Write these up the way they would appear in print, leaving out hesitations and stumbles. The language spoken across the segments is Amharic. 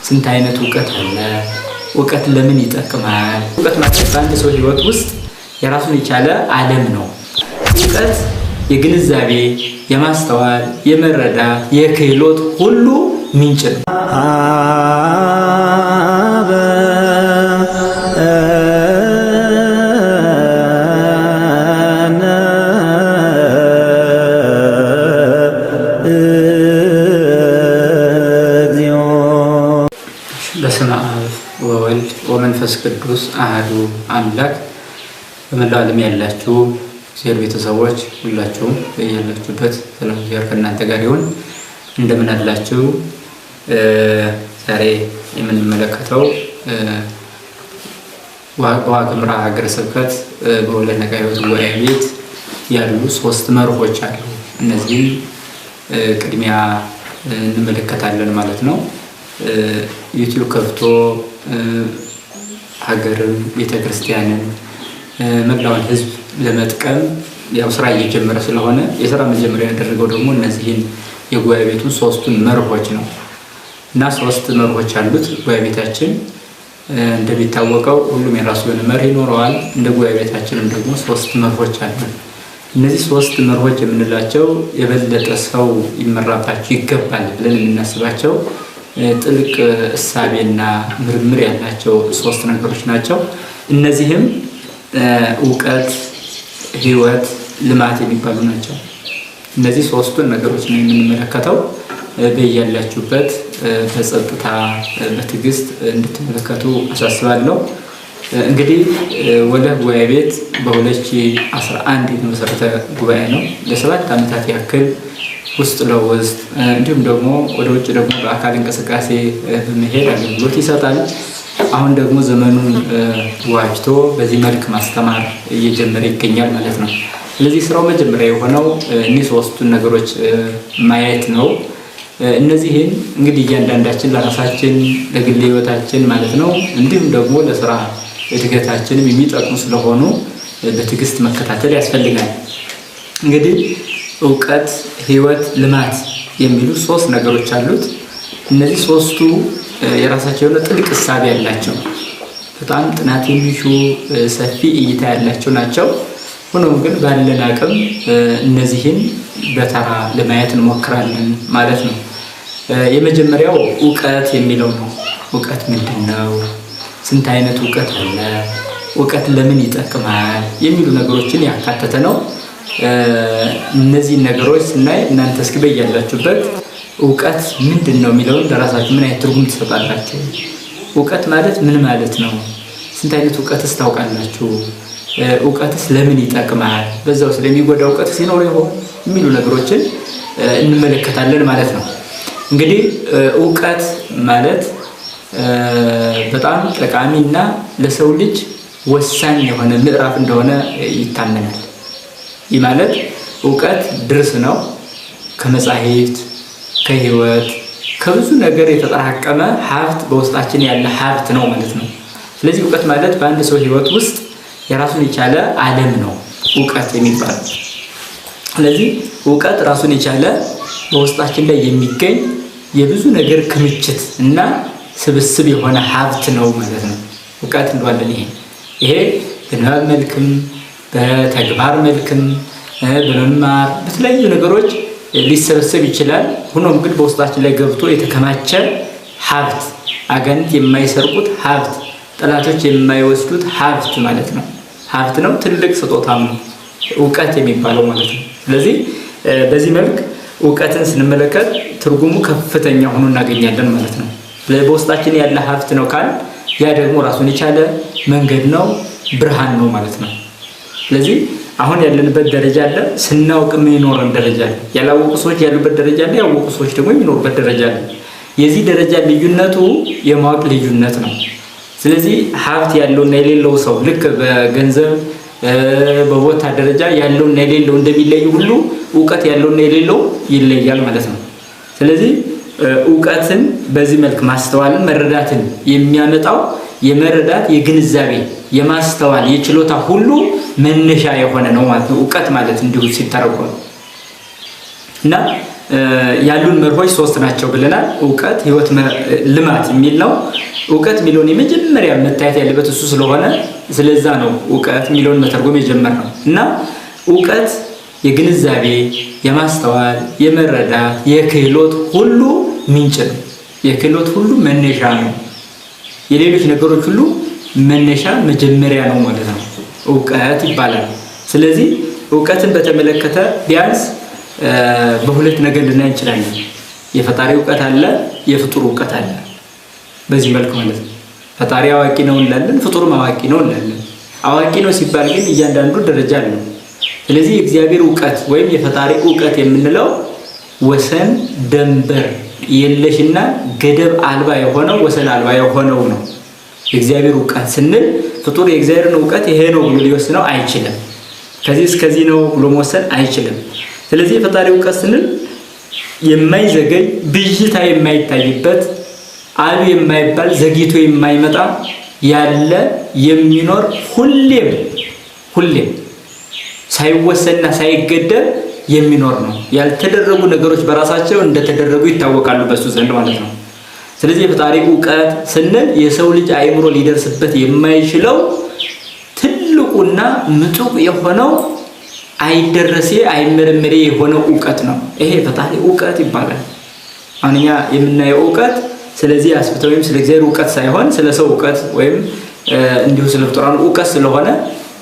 ስንት አይነት እውቀት አለ? እውቀት ለምን ይጠቅማል? እውቀት ማለት በአንድ ሰው ህይወት ውስጥ የራሱን የቻለ ዓለም ነው። እውቀት የግንዛቤ፣ የማስተዋል፣ የመረዳት፣ የክህሎት ሁሉ ምንጭ ነው። በስመ አብ ወወልድ ወመንፈስ ቅዱስ አሐዱ አምላክ። በመላው ዓለም ያላችሁ እግዚአብሔር ቤተሰቦች ሁላችሁም ያላችሁበት ሰላም እግዚአብሔር ከእናንተ ጋር ይሁን። እንደምን አላችሁ? ዛሬ የምንመለከተው ዋግኽምራ ሀገረ ስብከት በወልደ ሕይወት ጉባኤ ቤት ያሉ 3 መርሆች አሉ። እነዚህም ቅድሚያ እንመለከታለን ማለት ነው። ዩቲዩብ ከፍቶ ሀገርን፣ ቤተክርስቲያንን፣ መላውን ሕዝብ ለመጥቀም ያው ስራ እየጀመረ ስለሆነ የስራ መጀመሪያ ያደረገው ደግሞ እነዚህን የጉባኤ ቤቱን 3ቱን መርሆች ነው እና 3 መርሆች አሉት ጉባኤ ቤታችን። እንደሚታወቀው ሁሉም የራሱ የሆነ መርህ ይኖረዋል። እንደ ጉባኤ ቤታችንም ደግሞ 3 መርሆች አሉ። እነዚህ 3 መርሆች የምንላቸው የበለጠ ሰው ይመራባቸው ይገባል ብለን የምናስባቸው ጥልቅ እሳቤና ምርምር ያላቸው 3 ነገሮች ናቸው። እነዚህም እውቀት፣ ህይወት፣ ልማት የሚባሉ ናቸው። እነዚህ 3ቱን ነገሮች ነው የምንመለከተው። በያላችሁበት በጸጥታ በትዕግስት እንድትመለከቱ አሳስባለሁ። እንግዲህ ወልደ ጉባኤ ቤት በ2011 የተመሰረተ ጉባኤ ነው። ለ7 ዓመታት ያክል ውስጥ ለውስጥ እንዲሁም ደግሞ ወደ ውጭ ደግሞ በአካል እንቅስቃሴ በመሄድ አገልግሎት ይሰጣል። አሁን ደግሞ ዘመኑን ዋጅቶ በዚህ መልክ ማስተማር እየጀመረ ይገኛል ማለት ነው። ስለዚህ ስራው መጀመሪያ የሆነው እነዚህ 3ቱን ነገሮች ማየት ነው። እነዚህን እንግዲህ እያንዳንዳችን ለራሳችን ለግል ህይወታችን ማለት ነው እንዲሁም ደግሞ ለስራ እድገታችንም የሚጠቅሙ ስለሆኑ በትዕግስት መከታተል ያስፈልጋል። እንግዲህ እውቀት፣ ህይወት፣ ልማት የሚሉ 3 ነገሮች አሉት። እነዚህ 3ቱ የራሳቸው የሆነ ጥልቅ እሳቤ ያላቸው በጣም ጥናት የሚሹ ሰፊ እይታ ያላቸው ናቸው። ሆኖም ግን ባለን አቅም እነዚህን በተራ ለማየት እንሞክራለን ማለት ነው። የመጀመሪያው እውቀት የሚለው ነው። እውቀት ምንድን ነው? ስንት አይነት እውቀት አለ? እውቀት ለምን ይጠቅማል? የሚሉ ነገሮችን ያካተተ ነው። እነዚህ ነገሮች ስናይ እናንተ እስኪ በያላችሁበት እውቀት ምንድን ነው የሚለውን ለራሳችሁ ምን አይነት ትርጉም ትሰጣላችሁ? እውቀት ማለት ምን ማለት ነው? ስንት አይነት እውቀትስ ታውቃላችሁ? እውቀትስ ለምን ይጠቅማል? በዛው ስለሚጎዳ እውቀት ሲኖር ይሆን የሚሉ ነገሮችን እንመለከታለን ማለት ነው። እንግዲህ እውቀት ማለት በጣም ጠቃሚና ለሰው ልጅ ወሳኝ የሆነ ምዕራፍ እንደሆነ ይታመናል። ይህ ማለት እውቀት ድርስ ነው። ከመጻሕፍት፣ ከህይወት፣ ከብዙ ነገር የተጠራቀመ ሀብት በውስጣችን ያለ ሀብት ነው ማለት ነው። ስለዚህ እውቀት ማለት በአንድ ሰው ህይወት ውስጥ የራሱን የቻለ ዓለም ነው እውቀት የሚባለው። ስለዚህ እውቀት ራሱን የቻለ በውስጣችን ላይ የሚገኝ የብዙ ነገር ክምችት እና ስብስብ የሆነ ሀብት ነው ማለት ነው። እውቀት እንደዋለን ይሄ በንባብ መልክም በተግባር መልክም በመማር በተለያዩ ነገሮች ሊሰበሰብ ይችላል። ሆኖም ግን በውስጣችን ላይ ገብቶ የተከማቸ ሀብት፣ አጋንንት የማይሰርቁት ሀብት፣ ጠላቶች የማይወስዱት ሀብት ማለት ነው። ሀብት ነው፣ ትልቅ ስጦታም ነው እውቀት የሚባለው ማለት ነው። ስለዚህ በዚህ መልክ እውቀትን ስንመለከት ትርጉሙ ከፍተኛ ሆኖ እናገኛለን ማለት ነው። በውስጣችን ያለ ሀብት ነው ካል ያ ደግሞ ራሱን የቻለ መንገድ ነው፣ ብርሃን ነው ማለት ነው። ስለዚህ አሁን ያለንበት ደረጃ አለ፣ ስናውቅ የሚኖረን ደረጃ አለ። ያላወቁ ሰዎች ያሉበት ደረጃ አለ፣ ያወቁ ሰዎች ደግሞ የሚኖሩበት ደረጃ አለ። የዚህ ደረጃ ልዩነቱ የማወቅ ልዩነት ነው። ስለዚህ ሀብት ያለውና የሌለው ሰው ልክ በገንዘብ በቦታ ደረጃ ያለውና የሌለው እንደሚለይ ሁሉ እውቀት ያለውና የሌለው ይለያል ማለት ነው። ስለዚህ እውቀትን በዚህ መልክ ማስተዋልን መረዳትን የሚያመጣው የመረዳት የግንዛቤ የማስተዋል የችሎታ ሁሉ መነሻ የሆነ ነው ማለት ነው። እውቀት ማለት እንዲሁ ሲተረጎም እና ያሉን መርሆች 3 ናቸው ብለናል። ዕውቀት፣ ሕይወት፣ ልማት የሚል ነው። ዕውቀት የሚለውን የመጀመሪያ መታየት ያለበት እሱ ስለሆነ ስለዛ ነው ዕውቀት የሚለውን መተርጎም የጀመርነው እና ዕውቀት የግንዛቤ፣ የማስተዋል፣ የመረዳት፣ የክህሎት ሁሉ ምንጭ ነው። የክህሎት ሁሉ መነሻ ነው። የሌሎች ነገሮች ሁሉ መነሻ መጀመሪያ ነው ማለት ነው። ዕውቀት ይባላል። ስለዚህ ዕውቀትን በተመለከተ ቢያንስ በሁለት ነገር ልናይ እንችላለን። የፈጣሪ ዕውቀት አለ፣ የፍጡር ዕውቀት አለ። በዚህ መልኩ ማለት ነው። ፈጣሪ አዋቂ ነው እንላለን፣ ፍጡርም አዋቂ ነው እንላለን። አዋቂ ነው ሲባል ግን እያንዳንዱ ደረጃ አለው። ስለዚህ የእግዚአብሔር ዕውቀት ወይም የፈጣሪ ዕውቀት የምንለው ወሰን ደንበር የለሽና ገደብ አልባ የሆነው ወሰን አልባ የሆነው ነው። የእግዚአብሔር ዕውቀት ስንል ፍጡር የእግዚአብሔርን ዕውቀት ይሄ ነው ብሎ ሊወስነው አይችልም። ከዚህ እስከዚህ ነው ብሎ መወሰን አይችልም። ስለዚህ የፈጣሪ ዕውቀት ስንል የማይዘገይ ብዥታ የማይታይበት አሉ የማይባል ዘግይቶ የማይመጣ ያለ የሚኖር ሁሌም ሳይወሰንና ሳይገደብ የሚኖር ነው። ያልተደረጉ ነገሮች በራሳቸው እንደተደረጉ ይታወቃሉ በሱ ዘንድ ማለት ነው። ስለዚህ የፈጣሪ ዕውቀት ስንል የሰው ልጅ አእምሮ ሊደርስበት የማይችለው ትልቁና ምጡቅ የሆነው አይደረሴ አይመረመሬ የሆነው ዕውቀት ነው። ይሄ የፈጣሪ ዕውቀት ይባላል። አሁን እኛ የምናየው ዕውቀት ስለዚህ አስፍተው ወይም ስለ እግዚአብሔር ዕውቀት ሳይሆን ስለ ሰው ዕውቀት ወይም እንዲሁ ስለ ፍጡራን ዕውቀት ስለሆነ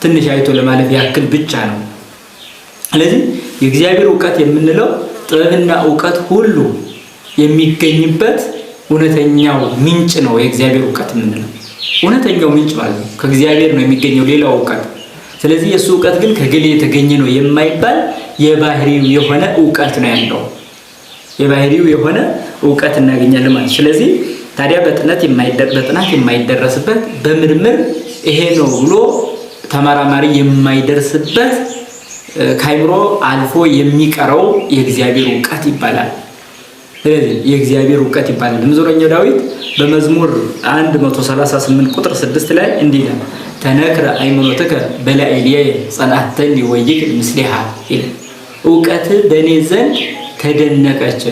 ትንሽ አይቶ ለማለፍ ያክል ብቻ ነው። ስለዚህ የእግዚአብሔር ዕውቀት የምንለው ጥበብና ዕውቀት ሁሉ የሚገኝበት እውነተኛው ምንጭ ነው። የእግዚአብሔር ዕውቀት የምንለው እውነተኛው ምንጭ ማለት ነው። ከእግዚአብሔር ነው የሚገኘው ሌላው ዕውቀት። ስለዚህ የሱ ዕውቀት ግን ከገሌ የተገኘ ነው የማይባል የባህሪው የሆነ ዕውቀት ነው ያለው። የባህሪው የሆነ ዕውቀት እናገኛለን ማለት። ስለዚህ ታዲያ በጥናት የማይደረስበት በምርምር ይሄ ነው ብሎ ተመራማሪ የማይደርስበት ከአእምሮ አልፎ የሚቀረው የእግዚአብሔር ዕውቀት ይባላል። ስለዚህ የእግዚአብሔር ዕውቀት ይባላል። መዝሙረኛው ዳዊት በመዝሙር 138 ቁጥር 6 ላይ እንዲህ ይላል፣ ተነክረ አእምሮትከ በላዕሌየ ጸንዐተኒ ወይክል ምስሌሃ ይላል። ዕውቀት በእኔ ዘንድ ተደነቀች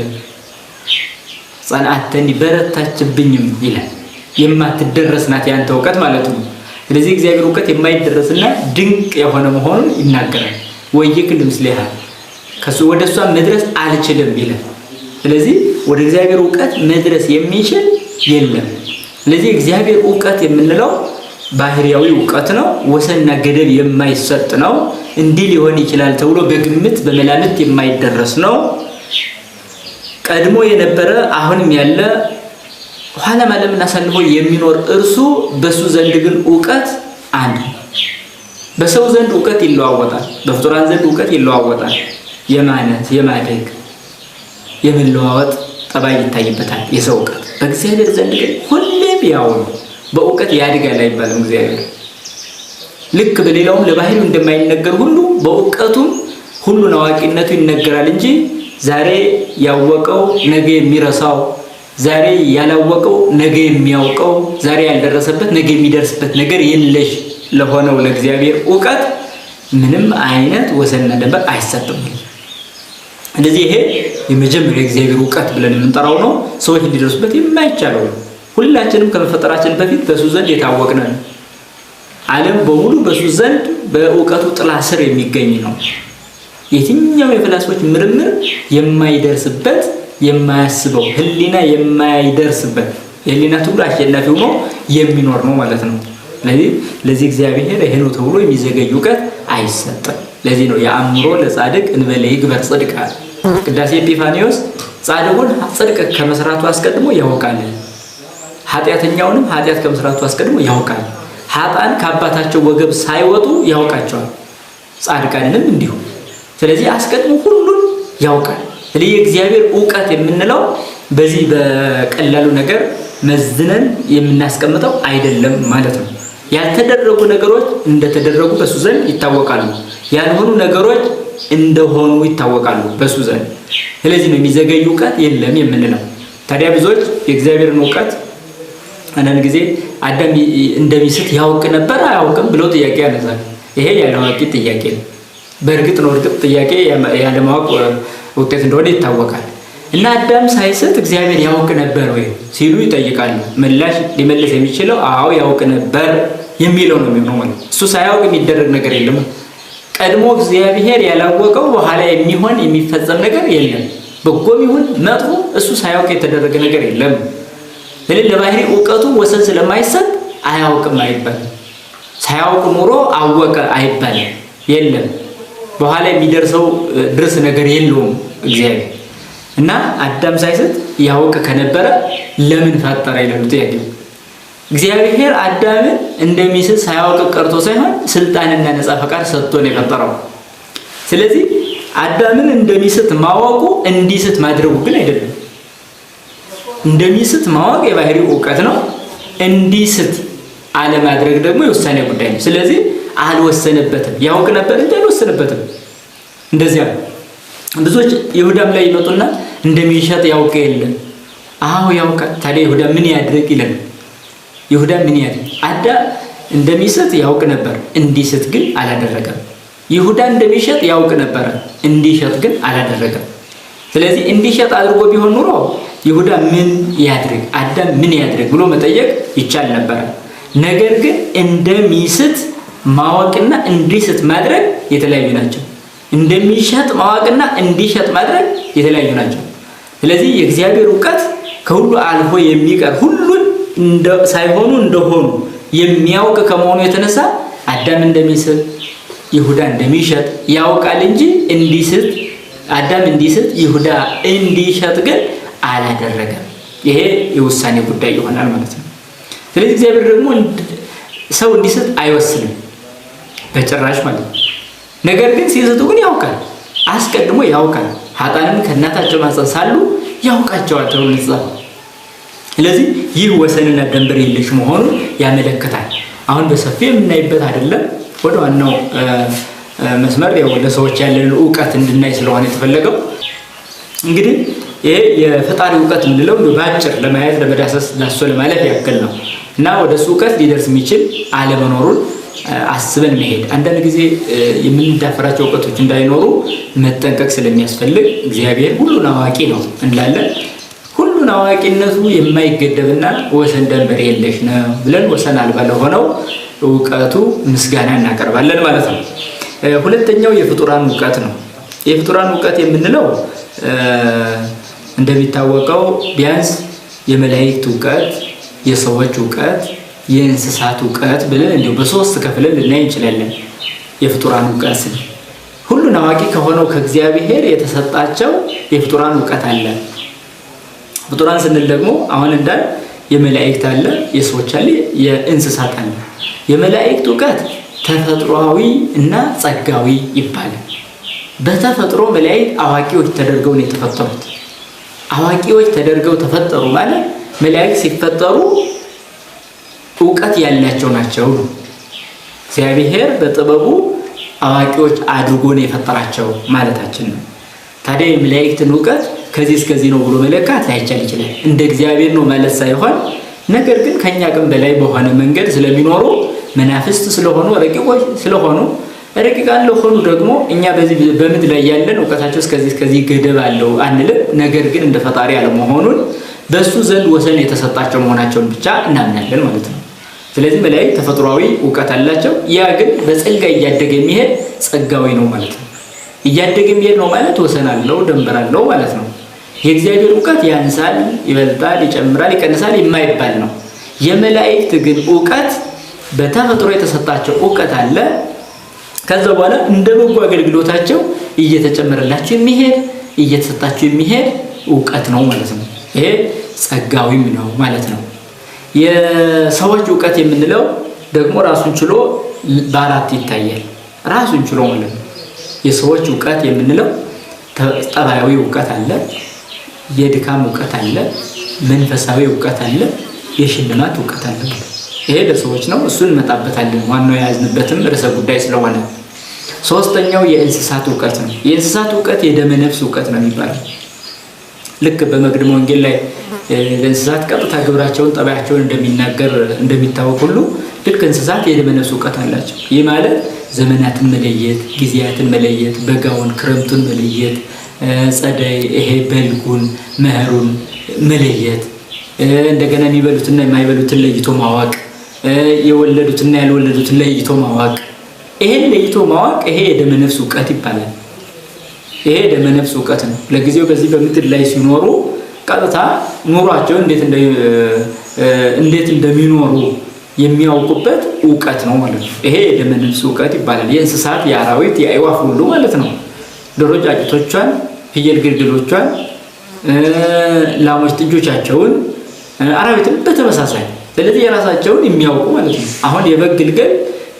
ጸንዐተኒ በረታችብኝም ይላል። የማትደረስ ናት ያንተ ዕውቀት ማለት ነው። ስለዚህ እግዚአብሔር ዕውቀት የማይደረስና ድንቅ የሆነ መሆኑን ይናገራል። ወይክል ምስሌሃ ከሱ ወደ እሷ መድረስ አልችልም ይላል። ስለዚህ ወደ እግዚአብሔር ዕውቀት መድረስ የሚችል የለም። ስለዚህ እግዚአብሔር ዕውቀት የምንለው ባህሪያዊ ዕውቀት ነው። ወሰንና ገደብ የማይሰጥ ነው። እንዲህ ሊሆን ይችላል ተብሎ በግምት በመላምት የማይደረስ ነው። ቀድሞ የነበረ አሁንም ያለ ኋላም ዓለምን አሳልፎ የሚኖር እርሱ በሱ ዘንድ ግን ዕውቀት አንድ ነው። በሰው ዘንድ ዕውቀት ይለዋወጣል፣ በፍጡራን ዘንድ ዕውቀት ይለዋወጣል። የማነት የማደግ የመለዋወጥ ጠባይ ይታይበታል የሰው ዕውቀት። በእግዚአብሔር ዘንድ ግን ሁሌም ያው ነው። በዕውቀት ያድጋል አይባልም። እግዚአብሔር ልክ በሌላውም ለባህሪው እንደማይነገር ሁሉ በዕውቀቱም ሁሉን አዋቂነቱ ይነገራል እንጂ ዛሬ ያወቀው ነገ የሚረሳው፣ ዛሬ ያላወቀው ነገ የሚያውቀው፣ ዛሬ ያልደረሰበት ነገ የሚደርስበት ነገር የለሽ ለሆነው ለእግዚአብሔር ዕውቀት ምንም አይነት ወሰንና ደንበር አይሰጥም። ስለዚህ ይሄ የመጀመሪያ እግዚአብሔር ዕውቀት ብለን የምንጠራው ነው። ሰዎች ሊደርሱበት የማይቻለው ነው። ሁላችንም ከመፈጠራችን በፊት በሱ ዘንድ የታወቅን ነው። ዓለም በሙሉ በሱ ዘንድ በዕውቀቱ ጥላ ስር የሚገኝ ነው። የትኛው የፍልስፎች ምርምር የማይደርስበት የማያስበው ሕሊና የማይደርስበት የሕሊና ሁሉ አሸናፊ ሆኖ የሚኖር ነው ማለት ነው። ለዚህ እግዚአብሔር ይሄ ነው ተብሎ የሚዘገይ ዕውቀት አይሰጥም። ለዚህ ነው የአእምሮ ለጻድቅ እንበለ ይግበር ጽድቅ። ቅዳሴ ኤጲፋንዮስ ጻድቁን ጽድቅ ከመስራቱ አስቀድሞ ያውቃል፣ ኃጢአተኛውንም ኃጢአት ከመስራቱ አስቀድሞ ያውቃል። ኃጥአን ከአባታቸው ወገብ ሳይወጡ ያውቃቸዋል፣ ጻድቃንንም እንዲሁ። ስለዚህ አስቀድሞ ሁሉን ያውቃል። ስለዚህ የእግዚአብሔር ዕውቀት የምንለው በዚህ በቀላሉ ነገር መዝነን የምናስቀምጠው አይደለም ማለት ነው። ያልተደረጉ ነገሮች እንደተደረጉ በሱ ዘንድ ይታወቃሉ፣ ያልሆኑ ነገሮች እንደሆኑ ይታወቃሉ በሱ ዘንድ። ስለዚህ ነው የሚዘገይ ዕውቀት የለም የምንለው። ታዲያ ብዙዎች የእግዚአብሔርን ዕውቀት አንዳንድ ጊዜ አዳም እንደሚስት ያውቅ ነበር አያውቅም ብለው ጥያቄ ያነሳል። ይሄ ያለማወቅ ጥያቄ ነው። በእርግጥ ነው ጥያቄ ያለማወቅ ውጤት እንደሆነ ይታወቃል። እና አዳም ሳይስት እግዚአብሔር ያውቅ ነበር ወይ ሲሉ ይጠይቃሉ። ምላሽ ሊመልስ የሚችለው አዎ ያውቅ ነበር የሚለው ነው የሚሆነው ማለት ነው። እሱ ሳያውቅ የሚደረግ ነገር የለም። ቀድሞ እግዚአብሔር ያላወቀው በኋላ የሚሆን የሚፈጸም ነገር የለም። በጎም ይሁን መጥፎ እሱ ሳያውቅ የተደረገ ነገር የለም። ስለዚህ ለባህሪ እውቀቱ ወሰን ስለማይሰጥ አያውቅም አይባልም። ሳያውቅ ኑሮ አወቀ አይባልም። የለም በኋላ የሚደርሰው ድረስ ነገር የለውም እግዚአብሔር። እና አዳም ሳይስት ያውቅ ከነበረ ለምን ፈጠረ ይላሉ ጥያቄው። እግዚአብሔር አዳምን እንደሚስት ሳያውቅ ቀርቶ ሳይሆን ስልጣንና ነፃ ፈቃድ ሰጥቶ ነው የፈጠረው። ስለዚህ አዳምን እንደሚስት ማወቁ እንዲስት ማድረጉ ግን አይደለም። እንደሚስት ማወቅ የባህሪው እውቀት ነው። እንዲስት አለማድረግ ደግሞ የውሳኔ ጉዳይ ነው። ስለዚህ አልወሰነበትም። ያውቅ ነበር እንጂ አልወሰነበትም። እንደዚያ ብዙዎች ይሁዳም ላይ ይመጡና እንደሚሸጥ ያውቅ የለም። አዎ ያውቃል። ታዲያ ይሁዳ ምን ያድርግ ይላል። ይሁዳ ምን ያድርግ? አዳም እንደሚስት ያውቅ ነበር፣ እንዲስት ግን አላደረገም። ይሁዳ እንደሚሸጥ ያውቅ ነበር፣ እንዲሸጥ ግን አላደረገም። ስለዚህ እንዲሸጥ አድርጎ ቢሆን ኑሮ ይሁዳ ምን ያድርግ፣ አዳም ምን ያድርግ ብሎ መጠየቅ ይቻል ነበር። ነገር ግን እንደሚስት ማወቅና እንዲስት ማድረግ የተለያዩ ናቸው። እንደሚሸጥ ማወቅና እንዲሸጥ ማድረግ የተለያዩ ናቸው። ስለዚህ የእግዚአብሔር እውቀት ከሁሉ አልፎ የሚቀር ሁሉን ሳይሆኑ እንደሆኑ የሚያውቅ ከመሆኑ የተነሳ አዳም እንደሚስት ይሁዳ እንደሚሸጥ ያውቃል እንጂ እንዲስት አዳም እንዲስት ይሁዳ እንዲሸጥ ግን አላደረገም። ይሄ የውሳኔ ጉዳይ ይሆናል ማለት ነው። ስለዚህ እግዚአብሔር ደግሞ ሰው እንዲስት አይወስንም በጭራሽ ማለት ነው። ነገር ግን ሲስቱ ግን ያውቃል፣ አስቀድሞ ያውቃል። ኃጥአንን ከእናታቸው ማኅፀን ሳሉ ያውቃቸዋል ተብሎ የተጻፈው። ስለዚህ ይህ ወሰንና ድንበር የለሽ መሆኑን ያመለክታል። አሁን በሰፊው የምናይበት አይደለም። ወደ ዋናው መስመር ያው ለሰዎች ያለን እውቀት እንድናይ ስለሆነ የተፈለገው። እንግዲህ ይሄ የፈጣሪ እውቀት የምንለው በአጭር ለማየት ለመዳሰስ ላሶ ለማለፍ ያክል ነው እና ወደ እሱ እውቀት ሊደርስ የሚችል አለመኖሩን አስበን መሄድ። አንዳንድ ጊዜ የምንዳፈራቸው እውቀቶች እንዳይኖሩ መጠንቀቅ ስለሚያስፈልግ እግዚአብሔር ሁሉን አዋቂ ነው እንላለን። ሁሉን አዋቂነቱ የማይገደብና ወሰን ድንበር የለሽ ነው ብለን ወሰን አልባ ለሆነው እውቀቱ ምስጋና እናቀርባለን ማለት ነው። ሁለተኛው የፍጡራን እውቀት ነው። የፍጡራን እውቀት የምንለው እንደሚታወቀው ቢያንስ የመላእክት እውቀት፣ የሰዎች እውቀት፣ የእንስሳት እውቀት ብለን እንዲሁ በሶስት ከፍለን ልናይ እንችላለን። የፍጡራን እውቀት ሁሉን አዋቂ ከሆነው ከእግዚአብሔር የተሰጣቸው የፍጡራን እውቀት አለ። ፍጡራን ስንል ደግሞ አሁን እንዳል የመላእክት አለ፣ የሰዎች አለ፣ የእንስሳት አለ። የመላእክት እውቀት ተፈጥሯዊ እና ጸጋዊ ይባላል። በተፈጥሮ መላእክት አዋቂዎች ተደርገው ነው የተፈጠሩት። አዋቂዎች ተደርገው ተፈጠሩ ማለት መላእክት ሲፈጠሩ እውቀት ያላቸው ናቸው። እግዚአብሔር በጥበቡ አዋቂዎች አድርጎ ነው የፈጠራቸው ማለታችን ነው። ታዲያ የመላእክትን እውቀት ከዚህ እስከዚህ ነው ብሎ መለካት ላይቻል ይችላል። እንደ እግዚአብሔር ነው ማለት ሳይሆን ነገር ግን ከኛ አቅም በላይ በሆነ መንገድ ስለሚኖሩ መናፍስት ስለሆኑ ረቂቆች ስለሆኑ ረቂቃን ለሆኑ ደግሞ እኛ በዚህ በምድር ላይ ያለን እውቀታቸው እስከዚህ ገደብ አለው አንልም። ነገር ግን እንደ ፈጣሪ አለመሆኑን በሱ ዘንድ ወሰን የተሰጣቸው መሆናቸውን ብቻ እናምናለን ማለት ነው። ስለዚህ መላእክት ተፈጥሯዊ እውቀት አላቸው። ያ ግን በጸጋ እያደገ የሚሄድ ጸጋዊ ነው ማለት ነው። እያደገ የሚሄድ ነው ማለት ወሰን አለው ድንበር አለው ማለት ነው። የእግዚአብሔር እውቀት ያንሳል፣ ይበልጣል፣ ይጨምራል፣ ይቀንሳል የማይባል ነው። የመላእክት ግን እውቀት በተፈጥሮ የተሰጣቸው እውቀት አለ። ከዛ በኋላ እንደ በጎ አገልግሎታቸው እየተጨመረላቸው የሚሄድ እየተሰጣቸው የሚሄድ እውቀት ነው ማለት ነው። ይሄ ጸጋዊም ነው ማለት ነው። የሰዎች እውቀት የምንለው ደግሞ ራሱን ችሎ በአራት ይታያል። ራሱን ችሎ ማለት ነው። የሰዎች እውቀት የምንለው ጠባያዊ እውቀት አለ፣ የድካም እውቀት አለ፣ መንፈሳዊ እውቀት አለ፣ የሽልማት እውቀት አለ። ይሄ ለሰዎች ነው። እሱን እንመጣበታለን። ዋናው የያዝንበትም ርዕሰ ጉዳይ ስለሆነ። ሶስተኛው የእንስሳት እውቀት ነው። የእንስሳት እውቀት የደመ ነፍስ እውቀት ነው የሚባለው። ልክ በመቅድመ ወንጌል ላይ እንስሳት ቀጥታ ግብራቸውን ጠባያቸውን እንደሚናገር እንደሚታወቅ ሁሉ ልክ እንስሳት የደመ ነፍስ እውቀት አላቸው። ይህ ማለት ዘመናትን መለየት፣ ጊዜያትን መለየት፣ በጋውን ክረምቱን መለየት፣ ጸደይ ይሄ በልጉን መኸሩን መለየት እንደገና የሚበሉትና የማይበሉትን ለይቶ ማወቅ የወለዱትና ያልወለዱትን ለይቶ ማወቅ ይሄን ለይቶ ማወቅ ይሄ የደመ ነፍስ ዕውቀት ይባላል። ይሄ የደመ ነፍስ ዕውቀት ነው። ለጊዜው በዚህ በምድር ላይ ሲኖሩ ቀጥታ ኑሯቸው እንዴት እንደሚኖሩ የሚያውቁበት ዕውቀት ነው ማለት ነው። ይሄ የደመ ነፍስ ዕውቀት ይባላል። የእንስሳት የአራዊት የአዕዋፍ ሁሉ ማለት ነው። ዶሮ ጫጩቶቿን፣ ፍየል ግልገሎቿን፣ ላሞች ጥጆቻቸውን፣ አራዊትም በተመሳሳይ ስለዚህ የራሳቸውን የሚያውቁ ማለት ነው። አሁን የበግ ግልገል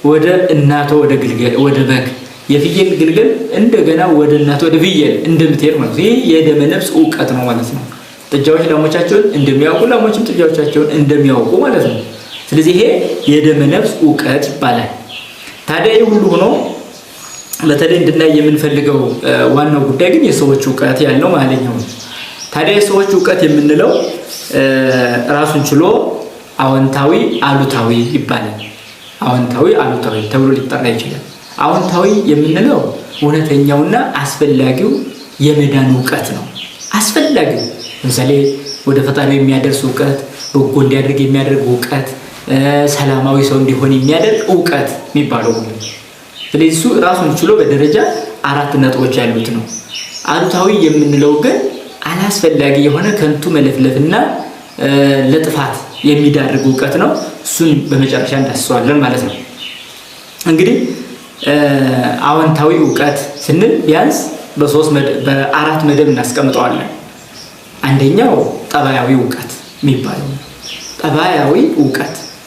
ወደ እናቶ ወደ በግ የፍየል ግልገል እንደገና ወደ እናቶ ወደ ፍየል እንደምትሄድ ማለት ነው። ይሄ የደመ ነፍስ ዕውቀት ነው ማለት ነው። ጥጃዎች ላሞቻቸውን እንደሚያውቁ ላሞችም ጥጃዎቻቸውን እንደሚያውቁ ማለት ነው። ስለዚህ ይሄ የደመ ነፍስ ዕውቀት ይባላል። ታዲያ ይህ ሁሉ ሆኖ በተለይ እንድናይ የምንፈልገው ዋናው ጉዳይ ግን የሰዎች ዕውቀት ያለው ማለኛው ነው። ታዲያ የሰዎች ዕውቀት የምንለው ራሱን ችሎ አዎንታዊ አሉታዊ ይባላል። አዎንታዊ አሉታዊ ተብሎ ሊጠራ ይችላል። አዎንታዊ የምንለው እውነተኛውና አስፈላጊው የመዳን ዕውቀት ነው። አስፈላጊው ለምሳሌ ወደ ፈጣሪ የሚያደርስ ዕውቀት፣ በጎ እንዲያደርግ የሚያደርግ ዕውቀት፣ ሰላማዊ ሰው እንዲሆን የሚያደርግ ዕውቀት የሚባለው ነው። ስለዚህ እሱ ራሱን ችሎ በደረጃ 4 ነጥቦች ያሉት ነው። አሉታዊ የምንለው ግን አላስፈላጊ የሆነ ከንቱ መለፍለፍና ለጥፋት የሚዳርግ ዕውቀት ነው። እሱን በመጨረሻ እንዳስሰዋለን ማለት ነው። እንግዲህ አዎንታዊ ዕውቀት ስንል ቢያንስ በ4 መደብ እናስቀምጠዋለን። አንደኛው ጠባያዊ ዕውቀት የሚባለው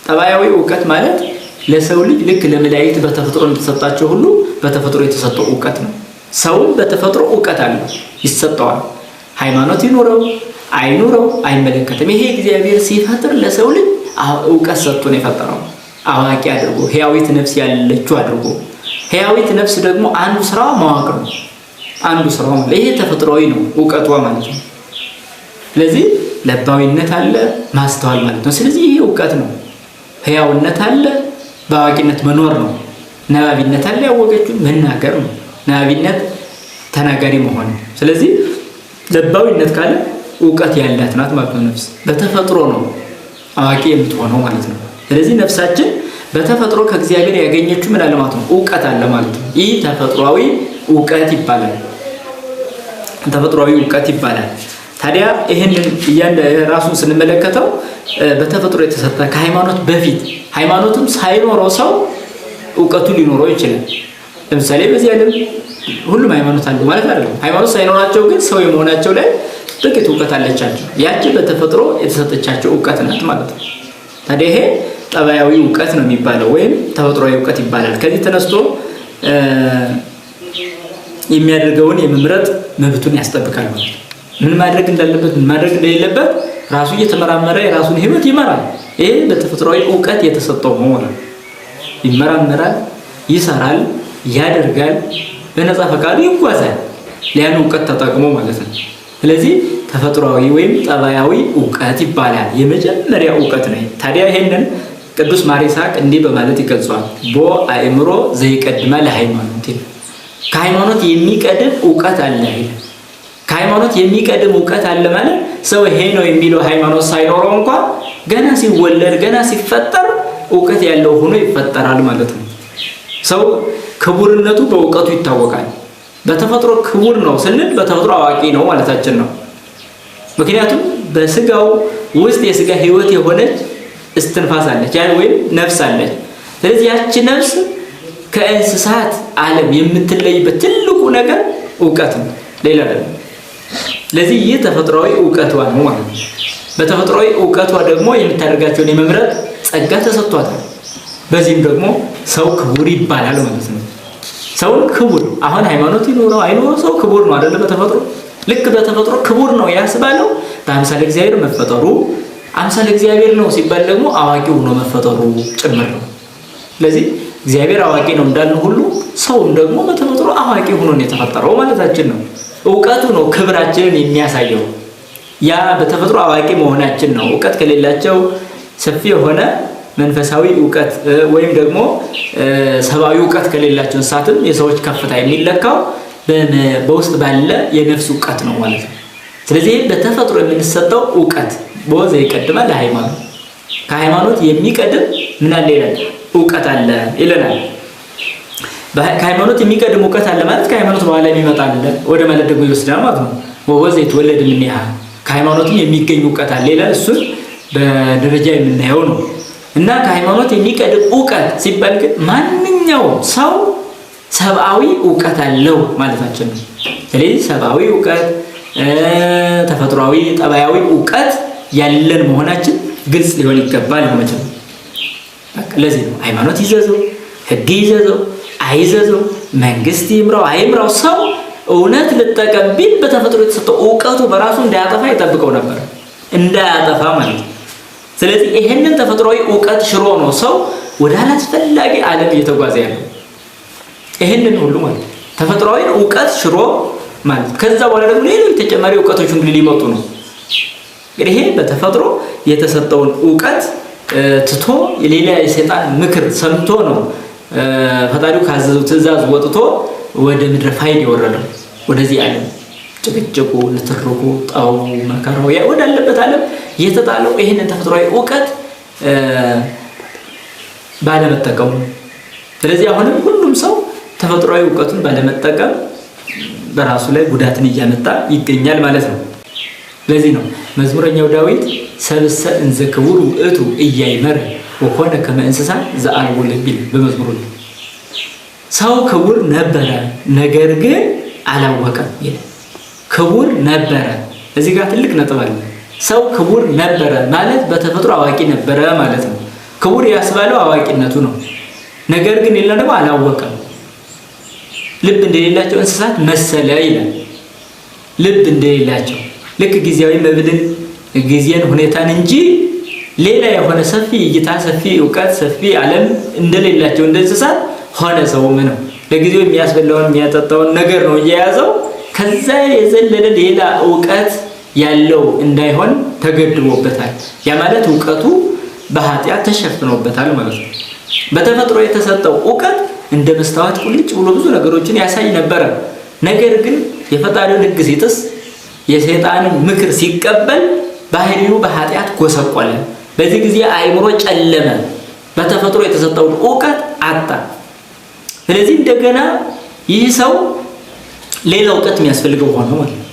ጠባያዊ ዕውቀት ማለት ለሰው ልጅ ልክ ለመላእክት በተፈጥሮ እንደተሰጣቸው ሁሉ በተፈጥሮ የተሰጠው ዕውቀት ነው። ሰውም በተፈጥሮ ዕውቀት አለው፣ ይሰጠዋል። ሃይማኖት ይኑረው አይኑረው አይመለከትም። ይሄ እግዚአብሔር ሲፈጥር ለሰው ልጅ ዕውቀት ሰጥቶ ነው የፈጠረው። አዋቂ አድርጎ ሕያዊት ነፍስ ያለችው አድርጎ። ሕያዊት ነፍስ ደግሞ አንዱ ስራዋ ማወቅ ነው። ይሄ ተፈጥሯዊ ነው ዕውቀቷ ማለት ነው። ስለዚህ ለባዊነት አለ፣ ማስተዋል ማለት ነው። ስለዚህ ይሄ ዕውቀት ነው። ሕያውነት አለ፣ በአዋቂነት መኖር ነው። ነባቢነት አለ፣ ያወቀችውን መናገር ነው። ነባቢነት ተናጋሪ መሆን ነው። ስለዚህ ለባዊነት ካለ ዕውቀት ያላት ናት ማለት ነው። ነፍስ በተፈጥሮ ነው አዋቂ የምትሆነው ማለት ነው። ስለዚህ ነፍሳችን በተፈጥሮ ከእግዚአብሔር ያገኘችው ምን አለ ማለት ነው? ዕውቀት አለ ማለት ነው። ይህ ተፈጥሯዊ ዕውቀት ይባላል። ታዲያ ይህንን ራሱን ስንመለከተው በተፈጥሮ የተሰጠ ከሃይማኖት በፊት ሃይማኖትም ሳይኖረው ሰው ዕውቀቱ ሊኖረው ይችላል። ለምሳሌ በዚህ ዓለም ሁሉም ሃይማኖት አለው ማለት አይደለም። ሃይማኖት ሳይኖራቸው ግን ሰው የመሆናቸው ላይ ጥቂት ዕውቀት አለቻቸው። ያቺ በተፈጥሮ የተሰጠቻቸው ዕውቀት ናት ማለት ነው። ታዲያ ይሄ ጠባያዊ ዕውቀት ነው የሚባለው ወይም ተፈጥሯዊ ዕውቀት ይባላል። ከዚህ ተነስቶ የሚያደርገውን የመምረጥ መብቱን ያስጠብቃል ማለት ነው። ምን ማድረግ እንዳለበት ምን ማድረግ እንደሌለበት ራሱ እየተመራመረ የራሱን ሕይወት ይመራል። ይሄ በተፈጥሯዊ ዕውቀት የተሰጠው ነው ማለት ነው። ይመራመራል፣ ይሰራል፣ ያደርጋል፣ በነፃ ፈቃዱ ይጓዛል። ያን ዕውቀት ተጠቅሞ ማለት ነው። ስለዚህ ተፈጥሯዊ ወይም ጠባያዊ ዕውቀት ይባላል። የመጀመሪያ ዕውቀት ነው። ታዲያ ይሄንን ቅዱስ ማር ይስሐቅ እንዲህ በማለት ይገልጸዋል። ቦ አእምሮ ዘይቀድማ ለሃይማኖት፣ ከሃይማኖት የሚቀድም ዕውቀት አለ። ከሃይማኖት የሚቀድም ዕውቀት አለ ማለት ሰው ይሄ ነው የሚለው ሃይማኖት ሳይኖረው እንኳን ገና ሲወለድ ገና ሲፈጠር ዕውቀት ያለው ሆኖ ይፈጠራል ማለት ነው። ሰው ክቡርነቱ በዕውቀቱ ይታወቃል። በተፈጥሮ ክቡር ነው ስንል በተፈጥሮ አዋቂ ነው ማለታችን ነው። ምክንያቱም በስጋው ውስጥ የስጋ ሕይወት የሆነች እስትንፋስ አለች ወይም ነፍስ አለች። ስለዚህ ያቺ ነፍስ ከእንስሳት ዓለም የምትለይበት ትልቁ ነገር ዕውቀት ነው፣ ሌላ አይደለም። ስለዚህ ይህ ተፈጥሯዊ ዕውቀቷ ነው ማለት ነው። በተፈጥሯዊ ዕውቀቷ ደግሞ የምታደርጋቸውን የመምረጥ ጸጋ ተሰጥቷታል። በዚህም ደግሞ ሰው ክቡር ይባላል ማለት ነው። ሰው ክቡር አሁን ሃይማኖት ይኖረው አይኖረው ሰው ክቡር ነው አይደል? በተፈጥሮ ልክ በተፈጥሮ ክቡር ነው ያስባለው በአምሳለ እግዚአብሔር መፈጠሩ። አምሳለ እግዚአብሔር ነው ሲባል ደግሞ አዋቂ ሆኖ መፈጠሩ ጭምር ነው። ስለዚህ እግዚአብሔር አዋቂ ነው እንዳልን ሁሉ ሰውም ደግሞ በተፈጥሮ አዋቂ ሆኖ ነው የተፈጠረው ማለታችን ነው። ዕውቀቱ ነው ክብራችንን የሚያሳየው። ያ በተፈጥሮ አዋቂ መሆናችን ነው። ዕውቀት ከሌላቸው ሰፊ የሆነ መንፈሳዊ ዕውቀት ወይም ደግሞ ሰብአዊ ዕውቀት ከሌላቸው እንስሳትም የሰዎች ከፍታ የሚለካው በውስጥ ባለ የነፍስ ዕውቀት ነው ማለት ነው። ስለዚህ በተፈጥሮ የምንሰጠው ዕውቀት በወዘ ይቀድማል ለሃይማኖት ከሃይማኖት የሚቀድም ምን አለ ይላል ዕውቀት አለ ይለናል። ከሃይማኖት የሚቀድም ዕውቀት አለ ማለት ከሃይማኖት በኋላ የሚመጣ አለ ወደ ማለት ደግሞ ይወስዳል ማለት ነው። ወወዘ ይተወለድ እምኔሃ ከሃይማኖትም የሚገኝ ዕውቀት አለ ይላል። እሱን በደረጃ የምናየው ነው። እና ከሃይማኖት የሚቀድም ዕውቀት ሲባል ግን ማንኛውም ሰው ሰብአዊ ዕውቀት አለው ማለታችን ነው። ስለዚህ ሰብአዊ ዕውቀት ተፈጥሯዊ ጠባያዊ ዕውቀት ያለን መሆናችን ግልጽ ሊሆን ይገባል ነው ማለት ነው። በቃ ለዚህ ነው ሃይማኖት ይዘዘው ህግ ይዘዘው አይዘዘው መንግስት ይምራው አይምራው ሰው እውነት ልጠቀም ቢል በተፈጥሮ የተሰጠው ዕውቀቱ በራሱ እንዳያጠፋ ይጠብቀው ነበር እንዳያጠፋ ማለት ነው። ስለዚህ ይሄንን ተፈጥሯዊ ዕውቀት ሽሮ ነው ሰው ወደ አላስፈላጊ ዓለም እየተጓዘ ያለው። ይሄንን ሁሉ ማለት ተፈጥሯዊ ዕውቀት ሽሮ ማለት ከዛ በኋላ ደግሞ ሌሎች ተጨማሪ ዕውቀቶች እንግዲህ ሊመጡ ነው። እንግዲህ ይሄ በተፈጥሮ የተሰጠውን ዕውቀት ትቶ የሌላ የሰይጣን ምክር ሰምቶ ነው ፈጣሪው ካዘዘው ትእዛዝ ወጥቶ ወደ ምድረ ፋይድ የወረደው ወደዚህ ዓለም ጭቅጭቁ ንትርኩ ጣው መከራው ወዳለበት ዓለም የተጣለው ይሄንን ተፈጥሯዊ ዕውቀት ባለመጠቀሙ። ስለዚህ አሁንም ሁሉም ሰው ተፈጥሯዊ ዕውቀቱን ባለመጠቀም በራሱ ላይ ጉዳትን እያመጣ ይገኛል ማለት ነው። ለዚህ ነው መዝሙረኛው ዳዊት ሰብሰ እንዘ ክቡር ውእቱ ኢያይመር ወኮነ ከመ እንስሳ ዘአልቦ ልብ በመዝሙሩ ሰው ክቡር ነበረ ነገር ግን አላወቀም ይላል። ክቡር ነበረ እዚህ ጋር ትልቅ ነጥብ አለ። ሰው ክቡር ነበረ ማለት በተፈጥሮ አዋቂ ነበረ ማለት ነው። ክቡር ያስባለው አዋቂነቱ ነው። ነገር ግን ይላል ደግሞ አላወቀም። ልብ እንደሌላቸው እንስሳት መሰለ ይላል። ልብ እንደሌላቸው ልክ ጊዜያዊ መብልን ጊዜን ሁኔታን እንጂ ሌላ የሆነ ሰፊ እይታ ሰፊ ዕውቀት ሰፊ ዓለም እንደሌላቸው እንደ እንስሳት ሆነ። ሰውም ነው ለጊዜው የሚያስበላውን የሚያጠጣውን ነገር ነው እየያዘው ከዛ የዘለለ ሌላ ዕውቀት ያለው እንዳይሆን ተገድቦበታል። ያ ማለት ዕውቀቱ በኃጢአት ተሸፍኖበታል ማለት ነው። በተፈጥሮ የተሰጠው ዕውቀት እንደ መስታወት ቁልጭ ብሎ ብዙ ነገሮችን ያሳይ ነበር። ነገር ግን የፈጣሪውን ሕግ ሲጥስ የሰይጣንን ምክር ሲቀበል ባህሪው በኃጢአት ጎሰቆለ። በዚህ ጊዜ አእምሮ ጨለመ። በተፈጥሮ የተሰጠውን ዕውቀት አጣ። ስለዚህ እንደገና ይህ ሰው ሌላ ዕውቀት የሚያስፈልገው ሆኖ ማለት ነው።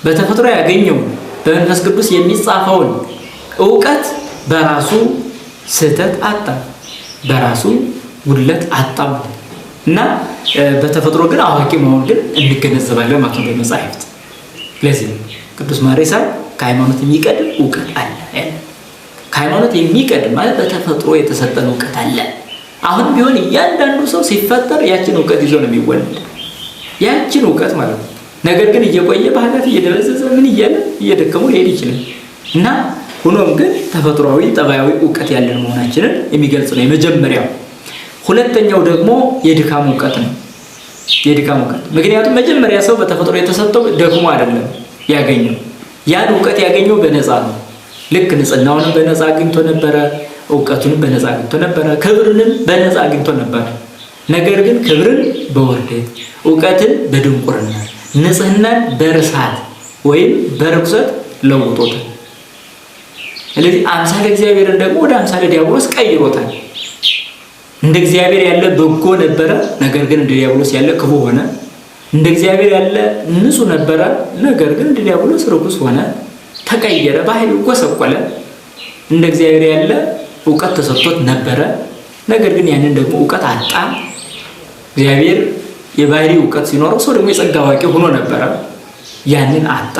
በተፈጥሮ ያገኘው በመንፈስ ቅዱስ የሚጻፈውን ዕውቀት በራሱ ስህተት አጣ፣ በራሱ ጉድለት አጣ እና በተፈጥሮ ግን አዋቂ መሆን ግን እንገነዘባለን ማለት ነው በመጻሕፍት። ለዚህ ቅዱስ ማርያም ከሃይማኖት የሚቀድም ዕውቀት አለ። ከሃይማኖት የሚቀድም ማለት በተፈጥሮ የተሰጠን ዕውቀት አለ። አሁን ቢሆን እያንዳንዱ ሰው ሲፈጠር ያችን ዕውቀት ይዞ ነው የሚወለድ ያችን ዕውቀት ማለት ነው። ነገር ግን እየቆየ ባህላት እየደበዘዘ ምን እያለ እየደከሙ ሊሄድ ይችላል እና ሆኖም ግን ተፈጥሯዊ ጠባያዊ ዕውቀት ያለን መሆናችንን የሚገልጽ ነው የመጀመሪያው። ሁለተኛው ደግሞ የድካም ዕውቀት ነው። የድካም ዕውቀት ምክንያቱም መጀመሪያ ሰው በተፈጥሮ የተሰጠው ደክሞ አይደለም ያገኘው። ያን ዕውቀት ያገኘው በነፃ ነው። ልክ ንጽህናውንም በነፃ አግኝቶ ነበረ፣ ዕውቀቱንም በነፃ አግኝቶ ነበረ፣ ክብርንም በነፃ አግኝቶ ነበረ። ነገር ግን ክብርን በውርደት ዕውቀትን በድንቁርና ንጽህናን በርሳት ወይም በርኩሰት ለውጦታል። ስለዚህ አምሳለ እግዚአብሔርን ደግሞ ወደ አምሳለ ዲያብሎስ ቀይሮታል። እንደ እግዚአብሔር ያለ በጎ ነበረ፣ ነገር ግን እንደ ዲያብሎስ ያለ ክፉ ሆነ። እንደ እግዚአብሔር ያለ ንጹህ ነበረ፣ ነገር ግን እንደ ዲያብሎስ ርኩስ ሆነ፣ ተቀየረ፣ ባህሪው ጎሰቆለ። እንደ እግዚአብሔር ያለ ዕውቀት ተሰጥቶት ነበረ፣ ነገር ግን ያንን ደግሞ ዕውቀት አጣ። እግዚአብሔር የባህሪ ዕውቀት ሲኖረው ሰው ደግሞ የጸጋ አዋቂ ሆኖ ነበረ፣ ያንን አጣ።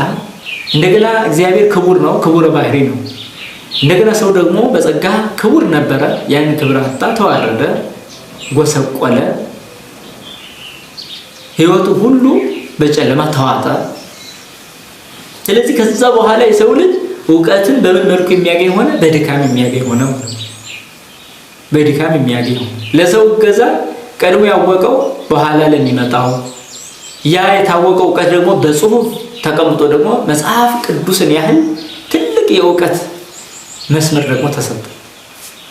እንደገና እግዚአብሔር ክቡር ነው፣ ክቡር ባህሪ ነው። እንደገና ሰው ደግሞ በጸጋ ክቡር ነበረ፣ ያንን ክብር አጣ፣ ተዋረደ፣ ጎሰቆለ። ሕይወቱ ሁሉ በጨለማ ተዋጠ። ስለዚህ ከዛ በኋላ የሰው ልጅ ዕውቀትን በምን መልኩ የሚያገኝ ሆነ? በድካም የሚያገኝ ሆነ። በድካም የሚያገኝ ለሰው እገዛ ቀድሞ ያወቀው በኋላ ለሚመጣው ያ የታወቀው ዕውቀት ደግሞ በጽሁፍ ተቀምጦ ደግሞ መጽሐፍ ቅዱስን ያህል ትልቅ የዕውቀት መስመር ደግሞ ተሰጠ።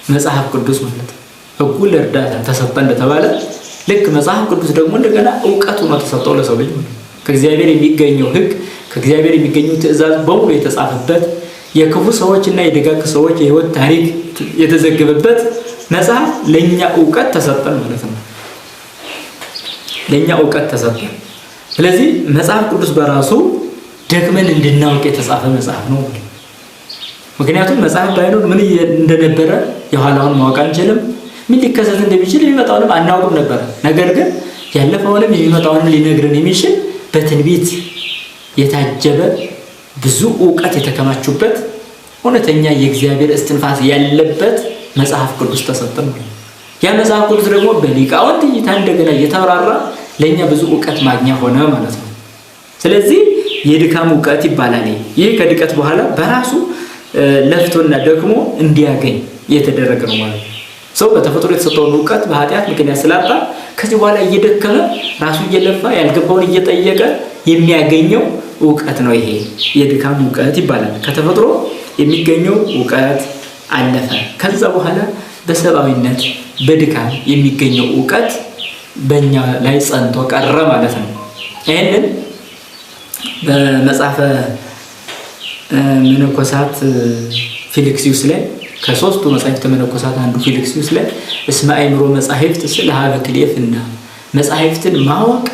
መጽሐፍ ቅዱስ ማለት ሕጉ ለእርዳታ ተሰጠ እንደተባለ ልክ መጽሐፍ ቅዱስ ደግሞ እንደገና ዕውቀቱ ነው ተሰጠው ለሰው ልጅ። ከእግዚአብሔር የሚገኘው ሕግ ከእግዚአብሔር የሚገኘው ትእዛዝ በሙሉ የተጻፈበት የክፉ ሰዎችና የደጋግ ሰዎች የህይወት ታሪክ የተዘገበበት መጽሐፍ ለኛ ዕውቀት ተሰጠን ማለት ነው። ለኛ ዕውቀት ተሰጠን። ስለዚህ መጽሐፍ ቅዱስ በራሱ ደግመን እንድናውቅ የተጻፈ መጽሐፍ ነው። ምክንያቱም መጽሐፍ ባይኖር ምን እንደነበረ የኋላውን ማወቅ አንችልም። ምን ሊከሰት እንደሚችል የሚመጣውንም አናውቅም ነበር። ነገር ግን ያለፈውንም የሚመጣውንም ሊነግረን የሚችል በትንቢት የታጀበ ብዙ ዕውቀት የተከማቹበት እውነተኛ የእግዚአብሔር እስትንፋስ ያለበት መጽሐፍ ቅዱስ ተሰጠን። ያ መጽሐፍ ቅዱስ ደግሞ በሊቃውንት እይታ እንደገና እየተብራራ ለኛ ብዙ ዕውቀት ማግኛ ሆነ ማለት ነው። ስለዚህ የድካም ዕውቀት ይባላል። ይህ ከድቀት በኋላ በራሱ ለፍቶና ደክሞ እንዲያገኝ የተደረገ ነው ማለት ነው። ሰው በተፈጥሮ የተሰጠውን ዕውቀት በኃጢአት ምክንያት ስላጣ ከዚህ በኋላ እየደከመ ራሱ እየለፋ ያልገባውን እየጠየቀ የሚያገኘው ዕውቀት ነው። ይሄ የድካም ዕውቀት ይባላል። ከተፈጥሮ የሚገኘው ዕውቀት አለፈ። ከዛ በኋላ በሰብአዊነት በድካም የሚገኘው ዕውቀት በእኛ ላይ ጸንቶ ቀረ ማለት ነው። ይህንን በመጽሐፈ መነኮሳት ፊልክስዩስ ላይ ከሶስቱ መጻሕፍተ መነኮሳት አንዱ ፊልክስዩስ ላይ እስመ አእምሮ መጻሕፍት ስለሀበ ክልኤፍና መጻሕፍትን ማወቅ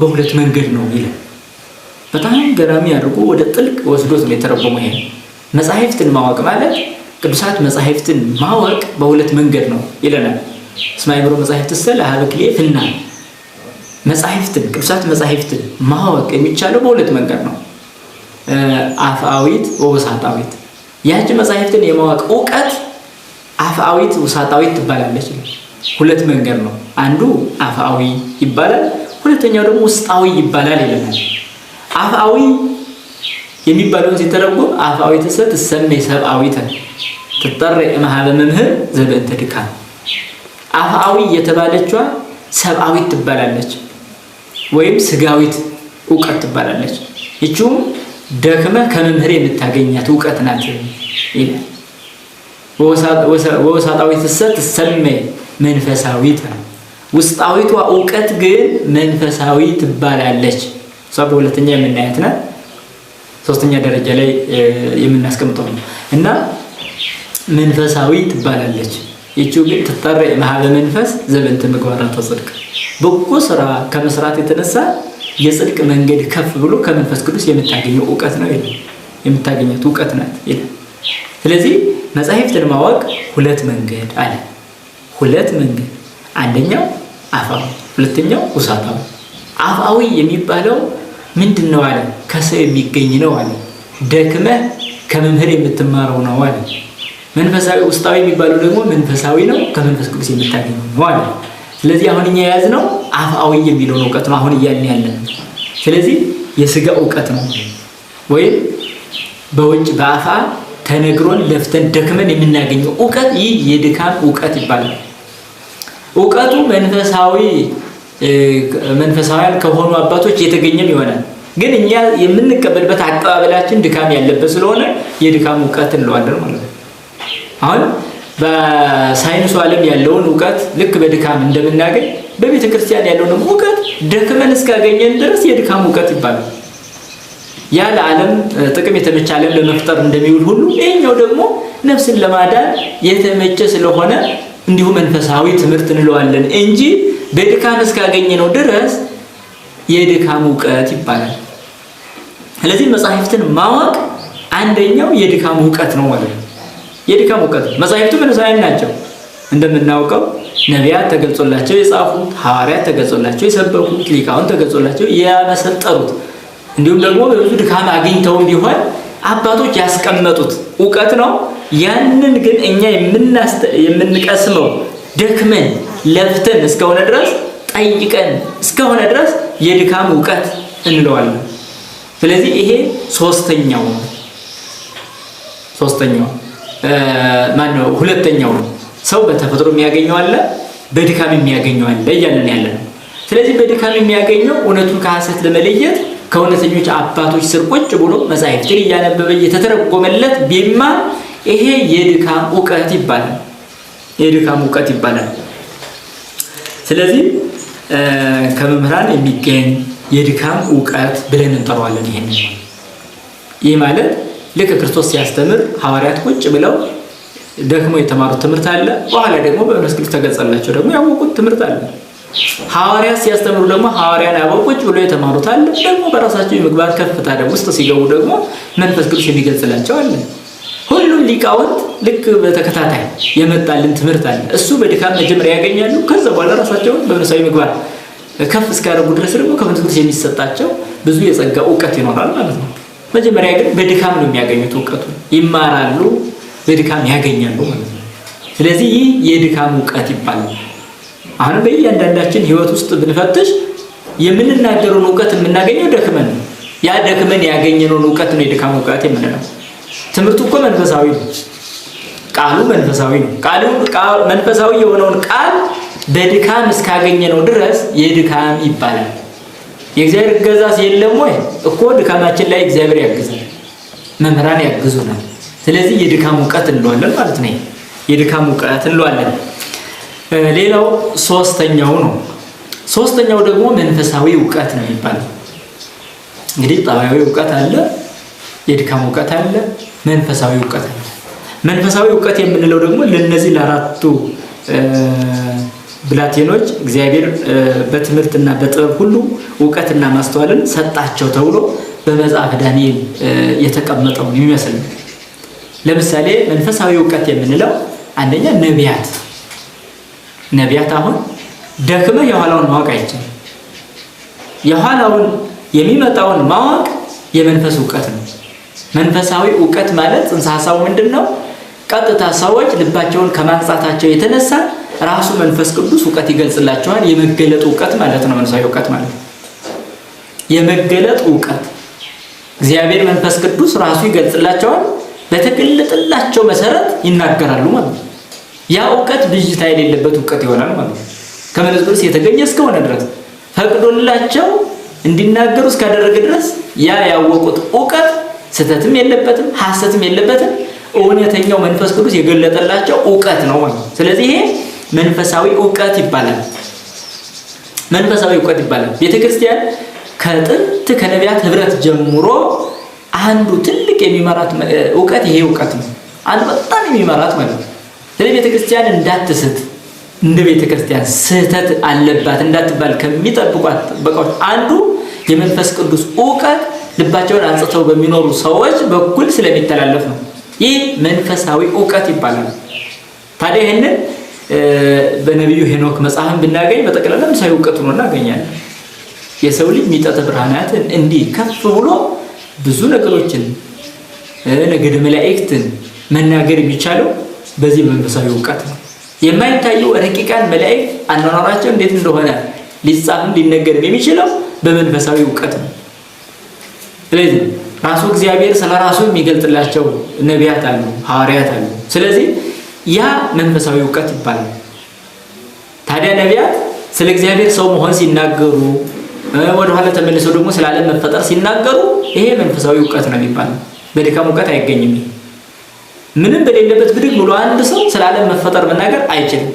በሁለት መንገድ ነው ይላል። በጣም ገራሚ አድርጎ ወደ ጥልቅ ወስዶት ነው የተረጎመው። ይሄ መጻሕፍትን ማወቅ ማለት ቅዱሳት መጻሕፍትን ማወቅ በሁለት መንገድ ነው ይለናል። እስመ አእምሮ መጻሕፍት ስለሀበ ክልኤፍና መጻሕፍትን ቅዱሳት መጻሕፍትን ማወቅ የሚቻለው በሁለት መንገድ ነው። አፍአዊት ወውሳጣዊት። ያቺ መጻሕፍትን የማወቅ ዕውቀት አፍአዊት ወውሳጣዊት ትባላለች። ሁለት መንገድ ነው። አንዱ አፍአዊ ይባላል፣ ሁለተኛው ደግሞ ውስጣዊ ይባላል ይለናል። አፍአዊ የሚባለውን ሲተረጎም አፍአዊት ትሰመይ ሰብአዊተ ትጠረይ እምኀበ መምህር ዘበእንተ ድካም። አፍአዊ የተባለችዋ ሰብአዊት ትባላለች ወይም ስጋዊት ዕውቀት ትባላለች። ይቺውም ደክመ ከመምህር የምታገኛት ዕውቀት ናት ይላል። ወውሳጣዊት ትሰመይ መንፈሳዊት። ውስጣዊቷ ዕውቀት ግን መንፈሳዊ ትባላለች። እሷ በሁለተኛ የምናያት ናት። ሶስተኛ ደረጃ ላይ የምናስቀምጠው ነው እና መንፈሳዊ ትባላለች። ይቺው ግን ትጠረይ እምኀበ መንፈስ ዘበእንተ ምግባራተ ጽድቅ። በጎ ስራ ከመስራት የተነሳ የጽድቅ መንገድ ከፍ ብሎ ከመንፈስ ቅዱስ የምታገኘው ዕውቀት ነው ይላል። የምታገኘት ዕውቀት ናት ይላል። ስለዚህ መጻሕፍትን ማወቅ ሁለት መንገድ አለ። ሁለት መንገድ፣ አንደኛው አፍአዊ፣ ሁለተኛው ውሳጣዊ። አፍአዊ የሚባለው ምንድን ነው አለ? ከሰው የሚገኝ ነው አለ። ደክመህ ከመምህር የምትማረው ነው አለ። መንፈሳዊ ውስጣዊ የሚባለው ደግሞ መንፈሳዊ ነው፣ ከመንፈስ ቅዱስ የምታገኘው ነው አለ። ስለዚህ አሁን እኛ የያዝነው አፍአዊ የሚለውን ዕውቀት ነው አሁን እያልን ያለን። ስለዚህ የሥጋ ዕውቀት ነው ወይም በውጭ በአፋ ተነግሮን ለፍተን ደክመን የምናገኘው ዕውቀት፣ ይህ የድካም ዕውቀት ይባላል። ዕውቀቱ መንፈሳውያን ከሆኑ አባቶች የተገኘም ይሆናል። ግን እኛ የምንቀበልበት አቀባበላችን ድካም ያለበት ስለሆነ የድካም ዕውቀት እንለዋለን ማለት ነው። አሁን በሳይንሱ ዓለም ያለውን ዕውቀት ልክ በድካም እንደምናገኝ በቤተ ክርስቲያን ያለውን ዕውቀት ደክመን እስካገኘን ድረስ የድካም ዕውቀት ይባላል። ያ ለዓለም ጥቅም የተመቸ ዓለም ለመፍጠር እንደሚውል ሁሉ ይሄኛው ደግሞ ነፍስን ለማዳን የተመቸ ስለሆነ እንዲሁ መንፈሳዊ ትምህርት እንለዋለን እንጂ በድካም እስካገኘነው ድረስ የድካም ዕውቀት ይባላል። ስለዚህ መጻሕፍትን ማወቅ አንደኛው የድካም ዕውቀት ነው ማለት ነው። የድካም ዕውቀት መጻሕፍቱ መንፈሳውያን ናቸው። እንደምናውቀው ነቢያት ተገልጾላቸው የጻፉት፣ ሐዋርያት ተገልጾላቸው የሰበኩት፣ ሊቃውንት ተገልጾላቸው ያመሰጠሩት፣ እንዲሁም ደግሞ በብዙ ድካም አግኝተውም ቢሆን አባቶች ያስቀመጡት ዕውቀት ነው። ያንን ግን እኛ የምንቀስመው ደክመን ለፍተን እስከሆነ ድረስ ጠይቀን እስከሆነ ድረስ የድካም ዕውቀት እንለዋለን። ስለዚህ ይሄ ሶስተኛው ሁለተኛው ነው። ሰው በተፈጥሮ የሚያገኘው አለ፣ በድካም የሚያገኘው አለ እያለን ያለ ነው። ስለዚህ በድካም የሚያገኘው እውነቱን ከሐሰት ለመለየት ከእውነተኞች አባቶች ስር ቁጭ ብሎ መጻሕፍትን እያነበበ እየተተረጎመለት ቢማር ይሄ የድካም ዕውቀት ይባላል። የድካም ዕውቀት ይባላል። ስለዚህ ከመምህራን የሚገኝ የድካም ዕውቀት ብለን እንጠራዋለን። ይህ ማለት ልክ ክርስቶስ ሲያስተምር ሐዋርያት ቁጭ ብለው ደክሞ የተማሩት ትምህርት አለ። በኋላ ደግሞ በመንፈስ ቅዱስ ተገለጸላቸው ደግሞ ያወቁት ትምህርት አለ። ሐዋርያት ሲያስተምሩ ደግሞ ሐዋርያን አበው ቁጭ ብሎ የተማሩት አለ። ደግሞ በራሳቸው የምግባር ከፍታ ደግሞ ውስጥ ሲገቡ ደግሞ መንፈስ ቅዱስ የሚገልጽላቸው አለ። ሁሉም ሊቃውንት ልክ በተከታታይ የመጣልን ትምህርት አለ። እሱ በድካም መጀመሪያ ያገኛሉ። ከዛ በኋላ ራሳቸውን በመንፈሳዊ ምግባር ከፍ እስካደረጉ ድረስ ደግሞ ከመንፈስ ቅዱስ የሚሰጣቸው ብዙ የጸጋ ዕውቀት ይኖራል ማለት ነው። መጀመሪያ ግን በድካም ነው የሚያገኙት ዕውቀቱን፣ ይማራሉ፣ በድካም ያገኛሉ ማለት ነው። ስለዚህ ይህ የድካም ዕውቀት ይባላል። አሁን በእያንዳንዳችን ሕይወት ውስጥ ብንፈትሽ የምንናገረውን ዕውቀት የምናገኘው ደክመን ነው። ያ ደክመን ያገኘነውን ዕውቀት ነው የድካም ዕውቀት የምንለው። ትምህርቱ እኮ መንፈሳዊ ነው። ቃሉ መንፈሳዊ ነው። መንፈሳዊ የሆነውን ቃል በድካም እስካገኘነው ድረስ የድካም ይባላል። የእግዚአብሔር እገዛስ የለም ወይ እኮ ድካማችን ላይ እግዚአብሔር ያግዛል፣ መምህራን ያግዙናል። ስለዚህ የድካም ዕውቀት እንለዋለን ማለት ነው። የድካም ዕውቀት እንለዋለን። ሌላው ሶስተኛው ነው። ሶስተኛው ደግሞ መንፈሳዊ ዕውቀት ነው የሚባለው። እንግዲህ ጠባያዊ ዕውቀት አለ፣ የድካም ዕውቀት አለ፣ መንፈሳዊ ዕውቀት አለ። መንፈሳዊ ዕውቀት የምንለው ደግሞ ለነዚህ ለአራቱ ብላቴኖች እግዚአብሔር በትምህርትና በጥበብ ሁሉ ዕውቀትና ማስተዋልን ሰጣቸው ተብሎ በመጽሐፈ ዳንኤል የተቀመጠው የሚመስል ነው። ለምሳሌ መንፈሳዊ ዕውቀት የምንለው አንደኛ ነቢያት አሁን ደክመህ የኋላውን ማወቅ አይቻልም። የኋላውን የሚመጣውን ማወቅ የመንፈስ ዕውቀት ነው። መንፈሳዊ ዕውቀት ማለት ጽንሰ ሐሳቡ ምንድን ነው? ቀጥታ ሰዎች ልባቸውን ከማንጻታቸው የተነሳ ራሱ መንፈስ ቅዱስ ዕውቀት ይገልጽላቸዋል። የመገለጥ ዕውቀት ማለት ነው። መንፈሳዊ ዕውቀት ማለት የመገለጥ ዕውቀት እግዚአብሔር መንፈስ ቅዱስ ራሱ ይገልጽላቸዋል። በተገለጠላቸው መሰረት ይናገራሉ ማለት ነው። ያ ዕውቀት ብዥታ የሌለበት ዕውቀት ይሆናል ማለት ነው። ከመንፈስ ቅዱስ የተገኘ እስከሆነ ድረስ ፈቅዶላቸው እንዲናገሩ እስካደረገ ድረስ ያ ያወቁት ዕውቀት ስህተትም የለበትም፣ ሐሰትም የለበትም። እውነተኛው መንፈስ ቅዱስ የገለጠላቸው ዕውቀት ነው ማለት ነው። ስለዚህ ይሄ መንፈሳዊ ዕውቀት ይባላል። መንፈሳዊ ዕውቀት ይባላል። ቤተክርስቲያን ከጥንት ከነቢያት ህብረት ጀምሮ አንዱ ትልቅ የሚመራት ዕውቀት ይሄ ዕውቀት ነው። አንዱ በጣም የሚመራት ማለት ነው። ስለዚህ ቤተክርስቲያን እንዳትስት፣ እንደ ቤተክርስቲያን ስህተት አለባት እንዳትባል ከሚጠብቋት በቃዎች አንዱ የመንፈስ ቅዱስ ዕውቀት ልባቸውን አንጽተው በሚኖሩ ሰዎች በኩል ስለሚተላለፍ ነው። ይህ መንፈሳዊ ዕውቀት ይባላል። ታዲያ ይህንን በነቢዩ ሄኖክ መጽሐፍን ብናገኝ በጠቅላላ መንፈሳዊ ዕውቀት ሆኖ እናገኛለን። የሰው ልጅ ሚጠተ ብርሃናትን እንዲህ ከፍ ብሎ ብዙ ነገሮችን ነገደ መላእክትን መናገር የሚቻለው በዚህ መንፈሳዊ ዕውቀት ነው። የማይታዩ ረቂቃን መላእክት አኗኗራቸው እንዴት እንደሆነ ሊጻፍም ሊነገርም የሚችለው በመንፈሳዊ ዕውቀት ነው። ስለዚህ ራሱ እግዚአብሔር ስለ ራሱ የሚገልጥላቸው ነቢያት አሉ፣ ሐዋርያት አሉ። ስለዚህ ያ መንፈሳዊ ዕውቀት ይባላል። ታዲያ ነቢያት ስለ እግዚአብሔር ሰው መሆን ሲናገሩ፣ ወደኋላ ተመልሰው ደግሞ ስለ ዓለም መፈጠር ሲናገሩ ይሄ መንፈሳዊ ዕውቀት ነው የሚባለው። በድካም ዕውቀት አይገኝም። ምንም በሌለበት ብድግ ብሎ አንድ ሰው ስለ ዓለም መፈጠር መናገር አይችልም።